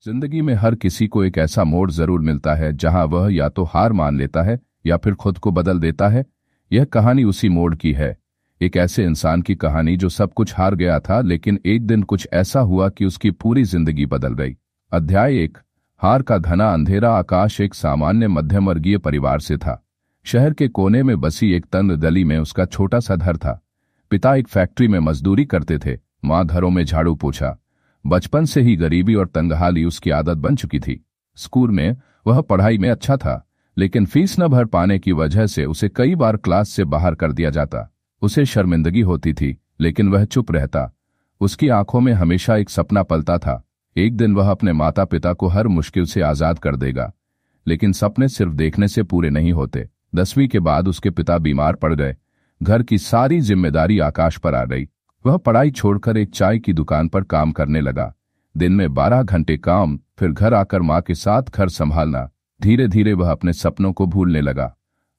जिंदगी में हर किसी को एक ऐसा मोड़ जरूर मिलता है जहां वह या तो हार मान लेता है या फिर खुद को बदल देता है। यह कहानी उसी मोड़ की है। एक ऐसे इंसान की कहानी जो सब कुछ हार गया था, लेकिन एक दिन कुछ ऐसा हुआ कि उसकी पूरी जिंदगी बदल गई। अध्याय 1। हार का घना अंधेरा। आकाश एक सामान्य मध्यम वर्गीय परिवार से था। शहर के कोने में बसी एक तंग गली में उसका छोटा सा घर था। पिता एक फैक्ट्री में मजदूरी करते थे, माँ घरों में झाड़ू पोछा। बचपन से ही गरीबी और तंगहाली उसकी आदत बन चुकी थी। स्कूल में वह पढ़ाई में अच्छा था, लेकिन फीस न भर पाने की वजह से उसे कई बार क्लास से बाहर कर दिया जाता। उसे शर्मिंदगी होती थी, लेकिन वह चुप रहता। उसकी आंखों में हमेशा एक सपना पलता था। एक दिन वह अपने माता पिता को हर मुश्किल से आजाद कर देगा। लेकिन सपने सिर्फ देखने से पूरे नहीं होते। 10वीं के बाद उसके पिता बीमार पड़ गए। घर की सारी जिम्मेदारी आकाश पर आ गई। वह पढ़ाई छोड़कर एक चाय की दुकान पर काम करने लगा। दिन में 12 घंटे काम, फिर घर आकर माँ के साथ घर संभालना। धीरे धीरे वह अपने सपनों को भूलने लगा।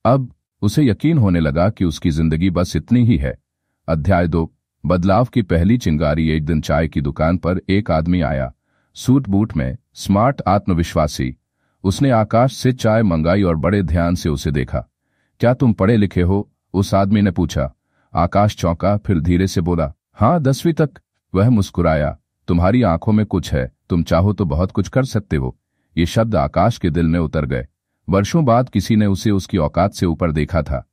अब उसे यकीन होने लगा कि उसकी जिंदगी बस इतनी ही है। अध्याय 2। बदलाव की पहली चिंगारी। एक दिन चाय की दुकान पर एक आदमी आया, सूट बूट में, स्मार्ट, आत्मविश्वासी। उसने आकाश से चाय मंगाई और बड़े ध्यान से उसे देखा। क्या तुम पढ़े लिखे हो? उस आदमी ने पूछा। आकाश चौंका, फिर धीरे से बोला, हाँ, 10वीं तक। वह मुस्कुराया। तुम्हारी आंखों में कुछ है, तुम चाहो तो बहुत कुछ कर सकते हो। ये शब्द आकाश के दिल में उतर गए। वर्षों बाद किसी ने उसे उसकी औकात से ऊपर देखा था।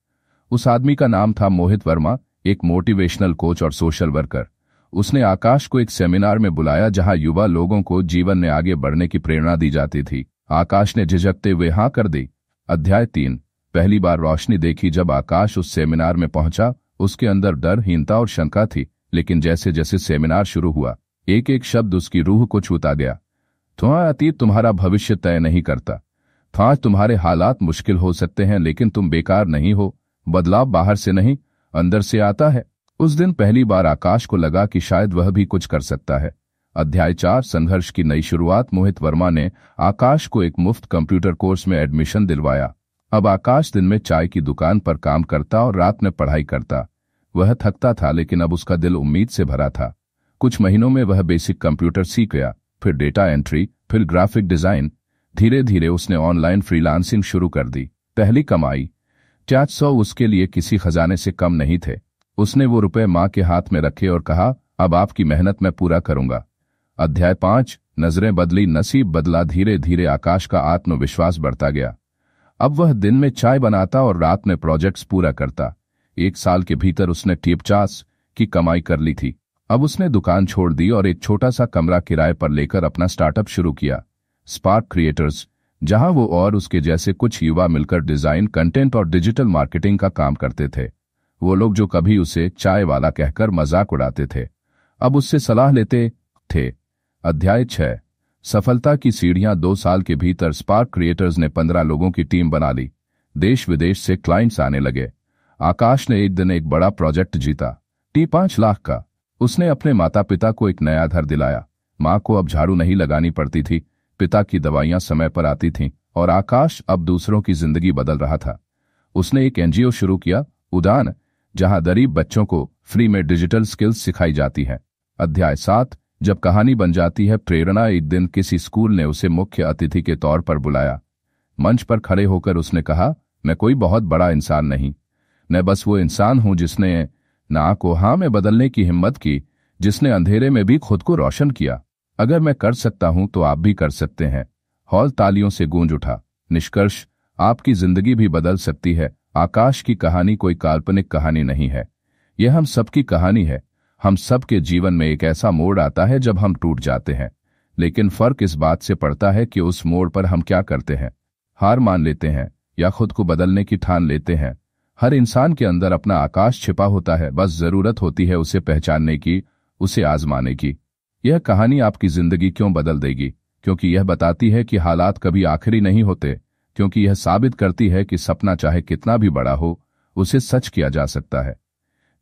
उस आदमी का नाम था मोहित वर्मा, एक मोटिवेशनल कोच और सोशल वर्कर। उसने आकाश को एक सेमिनार में बुलाया जहां युवा लोगों को जीवन में आगे बढ़ने की प्रेरणा दी जाती थी। आकाश ने झिझकते हुए हाँ कर दी। अध्याय 3। पहली बार रोशनी देखी। जब आकाश उस सेमिनार में पहुंचा, उसके अंदर डर, हीनता और शंका थी, लेकिन जैसे जैसे सेमिनार शुरू हुआ, एक एक शब्द उसकी रूह को छूता गया। तुम्हारा अतीत तुम्हारा भविष्य तय नहीं करता। आज तुम्हारे हालात मुश्किल हो सकते हैं, लेकिन तुम बेकार नहीं हो। बदलाव बाहर से नहीं, अंदर से आता है। उस दिन पहली बार आकाश को लगा कि शायद वह भी कुछ कर सकता है। अध्याय 4। संघर्ष की नई शुरुआत। मोहित वर्मा ने आकाश को एक मुफ्त कंप्यूटर कोर्स में एडमिशन दिलवाया। अब आकाश दिन में चाय की दुकान पर काम करता और रात में पढ़ाई करता। वह थकता था, लेकिन अब उसका दिल उम्मीद से भरा था। कुछ महीनों में वह बेसिक कंप्यूटर सीख गया, फिर डेटा एंट्री, फिर ग्राफिक डिजाइन। धीरे धीरे उसने ऑनलाइन फ्रीलांसिंग शुरू कर दी। पहली कमाई 400 उसके लिए किसी खजाने से कम नहीं थे। उसने वो रुपए माँ के हाथ में रखे और कहा, अब आपकी मेहनत मैं पूरा करूंगा। अध्याय 5। नजरें बदली, नसीब बदला। धीरे धीरे आकाश का आत्मविश्वास बढ़ता गया। अब वह दिन में चाय बनाता और रात में प्रोजेक्ट्स पूरा करता। 1 साल के भीतर उसने 50 की कमाई कर ली थी। अब उसने दुकान छोड़ दी और एक छोटा सा कमरा किराए पर लेकर अपना स्टार्टअप शुरू किया, स्पार्क क्रिएटर्स, जहां वो और उसके जैसे कुछ युवा मिलकर डिजाइन, कंटेंट और डिजिटल मार्केटिंग का काम करते थे। वो लोग जो कभी उसे चाय वाला कहकर मजाक उड़ाते थे, अब उससे सलाह लेते थे। अध्याय 6। सफलता की सीढ़ियां। 2 साल के भीतर स्पार्क क्रिएटर्स ने 15 लोगों की टीम बना ली। देश विदेश से क्लाइंट्स आने लगे। आकाश ने एक दिन एक बड़ा प्रोजेक्ट जीता, 5 लाख का। उसने अपने माता पिता को एक नया घर दिलाया। माँ को अब झाड़ू नहीं लगानी पड़ती थी, पिता की दवाइयां समय पर आती थीं, और आकाश अब दूसरों की जिंदगी बदल रहा था। उसने एक एनजीओ शुरू किया, उड़ान, जहां गरीब बच्चों को फ्री में डिजिटल स्किल्स सिखाई जाती हैं। अध्याय 7। जब कहानी बन जाती है प्रेरणा। एक दिन किसी स्कूल ने उसे मुख्य अतिथि के तौर पर बुलाया। मंच पर खड़े होकर उसने कहा, मैं कोई बहुत बड़ा इंसान नहीं, मैं बस वो इंसान हूं जिसने ना को हाँ में बदलने की हिम्मत की, जिसने अंधेरे में भी खुद को रोशन किया। अगर मैं कर सकता हूं तो आप भी कर सकते हैं। हॉल तालियों से गूंज उठा। निष्कर्ष, आपकी जिंदगी भी बदल सकती है। आकाश की कहानी कोई काल्पनिक कहानी नहीं है, यह हम सबकी कहानी है। हम सबके जीवन में एक ऐसा मोड़ आता है जब हम टूट जाते हैं, लेकिन फर्क इस बात से पड़ता है कि उस मोड़ पर हम क्या करते हैं। हार मान लेते हैं या खुद को बदलने की ठान लेते हैं। हर इंसान के अंदर अपना आकाश छिपा होता है, बस जरूरत होती है उसे पहचानने की, उसे आजमाने की। यह कहानी आपकी जिंदगी क्यों बदल देगी? क्योंकि यह बताती है कि हालात कभी आखिरी नहीं होते, क्योंकि यह साबित करती है कि सपना चाहे कितना भी बड़ा हो, उसे सच किया जा सकता है।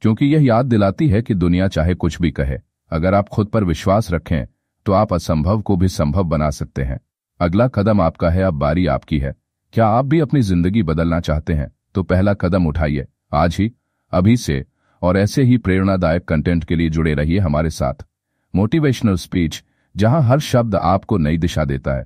क्योंकि यह याद दिलाती है कि दुनिया चाहे कुछ भी कहे, अगर आप खुद पर विश्वास रखें तो आप असंभव को भी संभव बना सकते हैं। अगला कदम आपका है, अब बारी आपकी है। क्या आप भी अपनी जिंदगी बदलना चाहते हैं? तो पहला कदम उठाइए, आज ही, अभी से। और ऐसे ही प्रेरणादायक कंटेंट के लिए जुड़े रहिए हमारे साथ। मोटिवेशनल स्पीच, जहां हर शब्द आपको नई दिशा देता है।